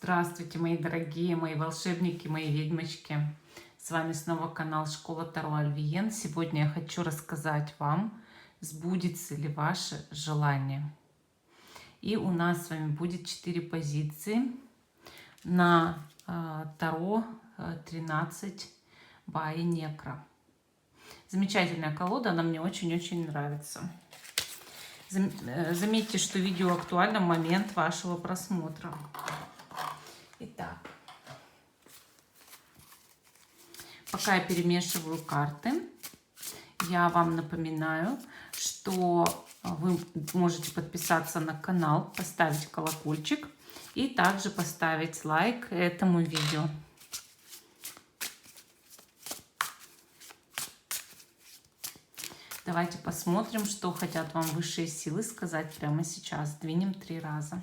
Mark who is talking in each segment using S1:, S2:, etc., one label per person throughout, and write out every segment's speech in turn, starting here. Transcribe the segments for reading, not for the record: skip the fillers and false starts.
S1: Здравствуйте, мои дорогие, мои волшебники, мои ведьмочки. С вами снова канал Школа Таро Альвиен. Сегодня я хочу рассказать вам, сбудется ли ваше желание. И у нас с вами будет 4 позиции на Таро 13 Баи Некра. Замечательная колода, она мне очень-очень нравится. Заметьте, что видео актуально в момент вашего просмотра. Итак, пока я перемешиваю карты, я вам напоминаю, что вы можете подписаться на канал, поставить колокольчик и также поставить лайк этому видео. Давайте посмотрим, что хотят вам высшие силы сказать прямо сейчас. Двинем 3 раза.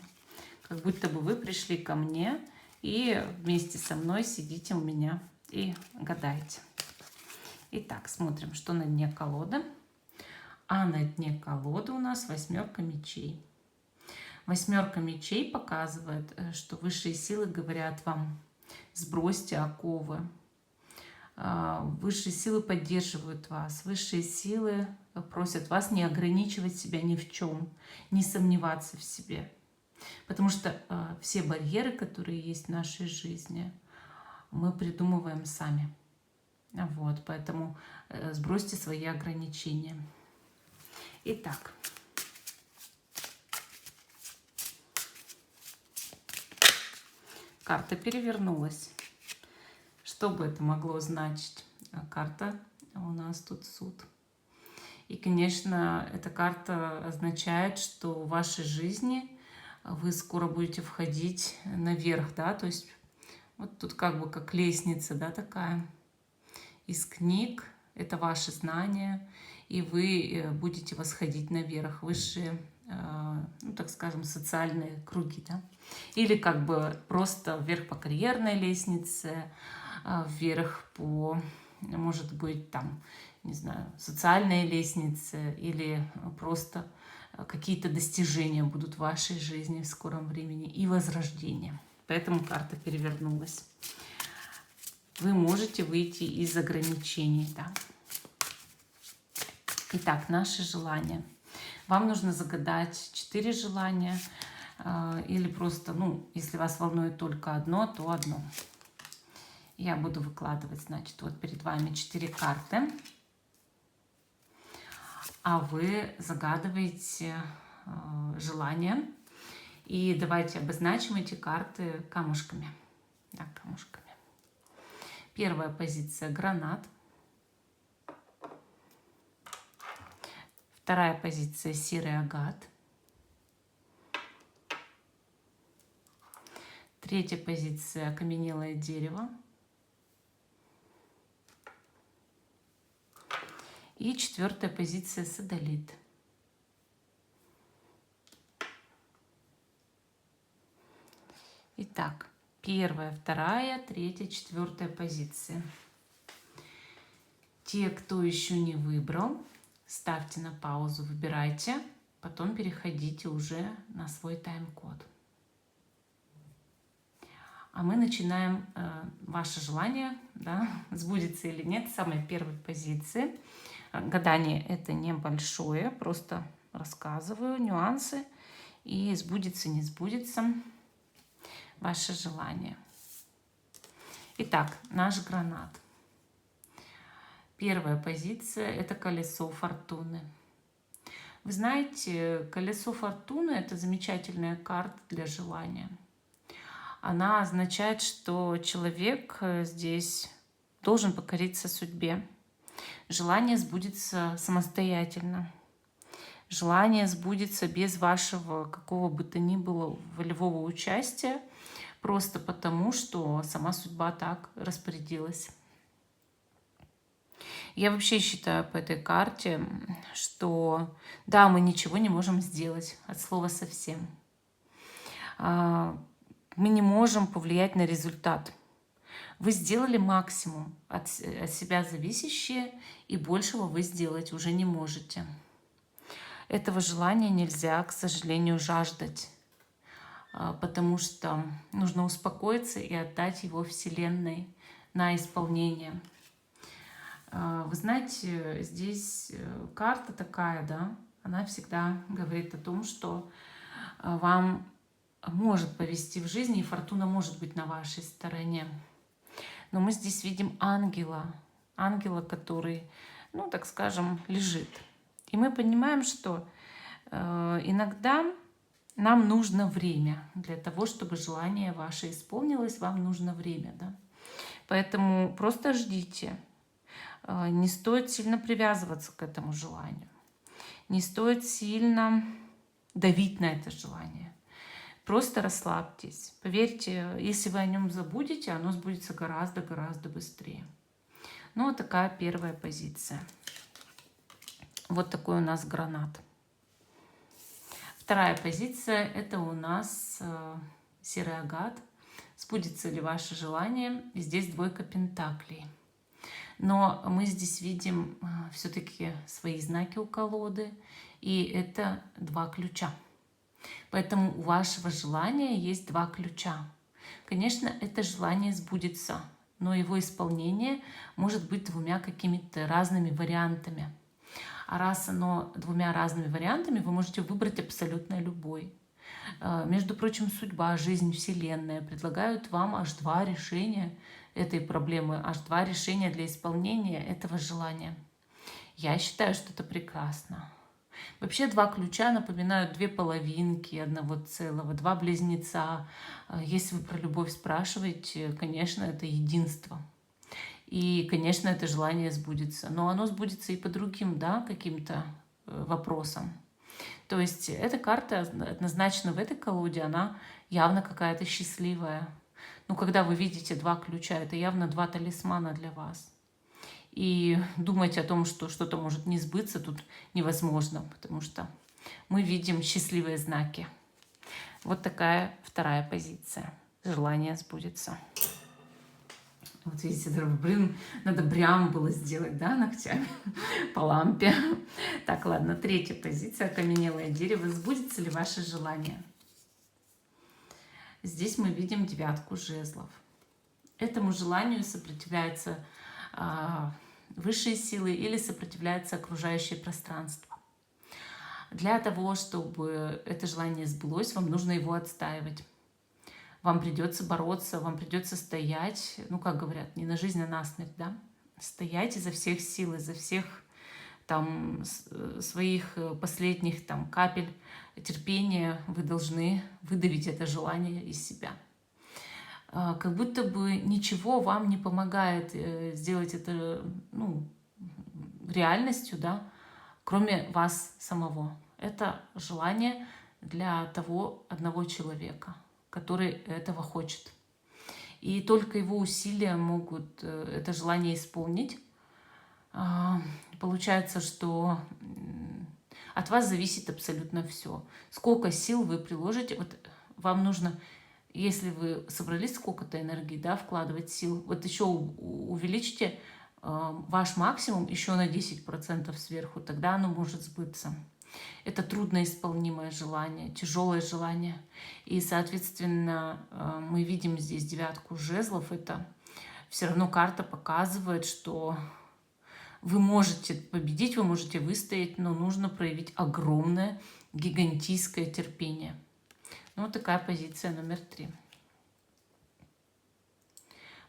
S1: Как будто бы вы пришли ко мне и вместе со мной сидите у меня и гадаете. Итак, смотрим, что на дне колоды. А на дне колоды у нас 8 мечей. 8 мечей показывает, что высшие силы говорят вам: сбросьте оковы. Высшие силы поддерживают вас. Высшие силы просят вас не ограничивать себя ни в чем, не сомневаться в себе. Потому что все барьеры, которые есть в нашей жизни, мы придумываем сами. Вот, поэтому сбросьте свои ограничения. Итак, карта перевернулась. Что бы это могло значить? Карта у нас тут суд. И, конечно, эта карта означает, что в вашей жизни вы скоро будете входить наверх, да, то есть вот тут как бы как лестница, да, такая из книг, это ваши знания, и вы будете восходить наверх, высшие, ну, так скажем, социальные круги, да, или как бы просто вверх по карьерной лестнице, вверх по, может быть, там, не знаю, социальной лестнице, или просто какие-то достижения будут в вашей жизни в скором времени и возрождение. Поэтому карта перевернулась. Вы можете выйти из ограничений. Да? Итак, наши желания. Вам нужно загадать 4 желания. Или просто, ну, если вас волнует только одно, то одно. Я буду выкладывать, значит, вот перед вами 4 карты. А вы загадываете желания. И давайте обозначим эти карты камушками. Да, камушками. Первая позиция — гранат. Вторая позиция — серый агат. Третья позиция — окаменелое дерево. И 4-я позиция — содолит. Итак, 1-я, 2-я, 3-я, 4-я позиции. Те, кто еще не выбрал, ставьте на паузу, выбирайте, потом переходите уже на свой тайм-код. А мы начинаем ваше желание, да, сбудется или нет, с самой первой позиции. Гадание это небольшое, просто рассказываю нюансы, и сбудется, не сбудется ваше желание. Итак, наш гранат. Первая позиция — это колесо фортуны. Вы знаете, колесо фортуны — это замечательная карта для желания. Она означает, что человек здесь должен покориться судьбе. Желание сбудется самостоятельно. Желание сбудется без вашего какого бы то ни было волевого участия, просто потому, что сама судьба так распорядилась. Я вообще считаю по этой карте, что да, мы ничего не можем сделать от слова совсем. Мы не можем повлиять на результат. Вы сделали максимум от себя зависящее, и большего вы сделать уже не можете. Этого желания нельзя, к сожалению, жаждать. потому что нужно успокоиться и отдать его Вселенной на исполнение. Вы знаете, здесь карта такая, да, она всегда говорит о том, что вам может повезти в жизни, и фортуна может быть на вашей стороне. Но мы здесь видим ангела, который, ну, так скажем, лежит. И мы понимаем, что иногда нам нужно время. Для того, чтобы желание ваше исполнилось, вам нужно время, да. Поэтому просто ждите. Не стоит сильно привязываться к этому желанию. Не стоит сильно давить на это желание. Просто расслабьтесь. Поверьте, если вы о нем забудете, оно сбудется гораздо-гораздо быстрее. Ну, вот такая первая позиция. Вот такой у нас гранат. Вторая позиция – это у нас серый агат. Сбудется ли ваше желание? И здесь двойка пентаклей. Но мы здесь видим все-таки свои знаки у колоды, и это два ключа. Поэтому у вашего желания есть два ключа. Конечно, это желание сбудется, но его исполнение может быть двумя какими-то разными вариантами. А раз оно двумя разными вариантами, вы можете выбрать абсолютно любой. Между прочим, судьба, жизнь, Вселенная предлагают вам аж два решения этой проблемы, аж два решения для исполнения этого желания. Я считаю, что это прекрасно. Вообще два ключа напоминают две половинки одного целого, два близнеца. Если вы про любовь спрашиваете, конечно, это единство. И, конечно, это желание сбудется. Но оно сбудется и по другим, да, каким-то вопросам. То есть эта карта однозначно в этой колоде, она явно какая-то счастливая. Ну, когда вы видите два ключа, это явно два талисмана для вас. И думать о том, что что-то может не сбыться, тут невозможно, потому что мы видим счастливые знаки. Вот такая вторая позиция. Желание сбудется. Вот видите, блин, надо брям было сделать, да, ногтями по лампе. Так, ладно, третья позиция. Окаменелое дерево. Сбудется ли ваше желание? Здесь мы видим девятку жезлов. Этому желанию сопротивляются высшие силы или сопротивляется окружающее пространство. Для того, чтобы это желание сбылось, вам нужно его отстаивать. Вам придется бороться, вам придется стоять, ну, как говорят, не на жизнь, а на смерть, да? Стоять изо всех сил, изо всех там своих последних там капель терпения вы должны выдавить это желание из себя. Как будто бы ничего вам не помогает сделать это, ну, реальностью, да, кроме вас самого. Это желание для того одного человека, который этого хочет. И только его усилия могут это желание исполнить. Получается, что от вас зависит абсолютно все. Сколько сил вы приложите, вот вам нужно, если вы собрались сколько-то энергии, да, вкладывать сил, вот еще увеличьте ваш максимум еще на 10% сверху, тогда оно может сбыться. Это трудноисполнимое желание, тяжелое желание. И, соответственно, мы видим здесь девятку жезлов. Это все равно карта показывает, что вы можете победить, вы можете выстоять, но нужно проявить огромное, гигантское терпение. Ну, вот такая позиция номер 3.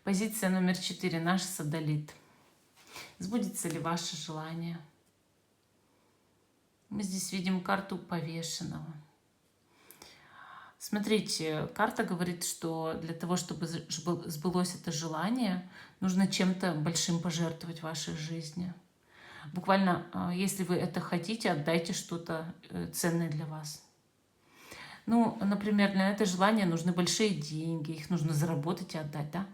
S1: Позиция номер 4. Наш садолит. Сбудется ли ваше желание? Мы здесь видим карту повешенного. Смотрите, карта говорит, что для того, чтобы сбылось это желание, нужно чем-то большим пожертвовать в вашей жизни. Буквально, если вы это хотите, отдайте что-то ценное для вас. Ну, например, для этого желания нужны большие деньги, их нужно заработать и отдать, да?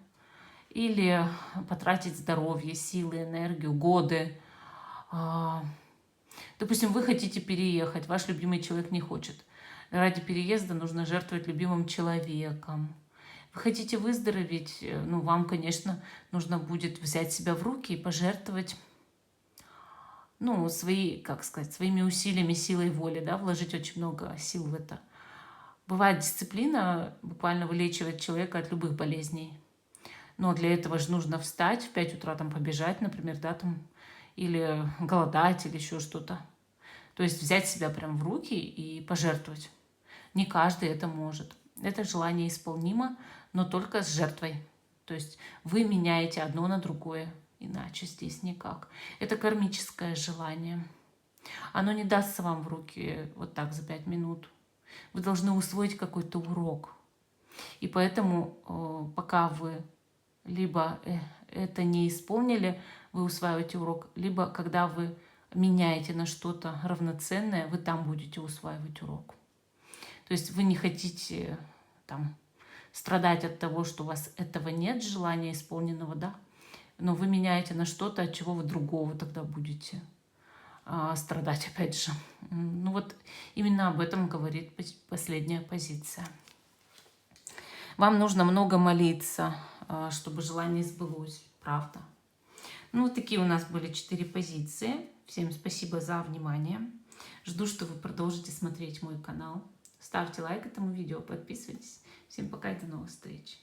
S1: Или потратить здоровье, силы, энергию, годы. Допустим, вы хотите переехать, ваш любимый человек не хочет. Ради переезда нужно жертвовать любимым человеком. Вы хотите выздороветь, ну, вам, конечно, нужно будет взять себя в руки и пожертвовать, ну, своими усилиями, силой воли, да, вложить очень много сил в это. Бывает, дисциплина буквально вылечивает человека от любых болезней. Но для этого же нужно встать в 5 утра, там побежать, например, да, там, или голодать, или еще что-то. То есть взять себя прям в руки и пожертвовать. Не каждый это может. Это желание исполнимо, но только с жертвой. То есть вы меняете одно на другое, иначе здесь никак. Это кармическое желание. Оно не дастся вам в руки вот так за 5 минут. Вы должны усвоить какой-то урок. И поэтому, пока вы либо это не исполнили, вы усваиваете урок, либо когда вы меняете на что-то равноценное, вы там будете усваивать урок. То есть вы не хотите там страдать от того, что у вас этого нет, желания исполненного, да, но вы меняете на что-то, от чего вы другого тогда будете страдать, опять же. Ну вот именно об этом говорит последняя позиция. Вам нужно много молиться, чтобы желание сбылось, правда. Ну, вот такие у нас были 4 позиции. Всем спасибо за внимание. Жду, что вы продолжите смотреть мой канал. Ставьте лайк этому видео, подписывайтесь. Всем пока и до новых встреч.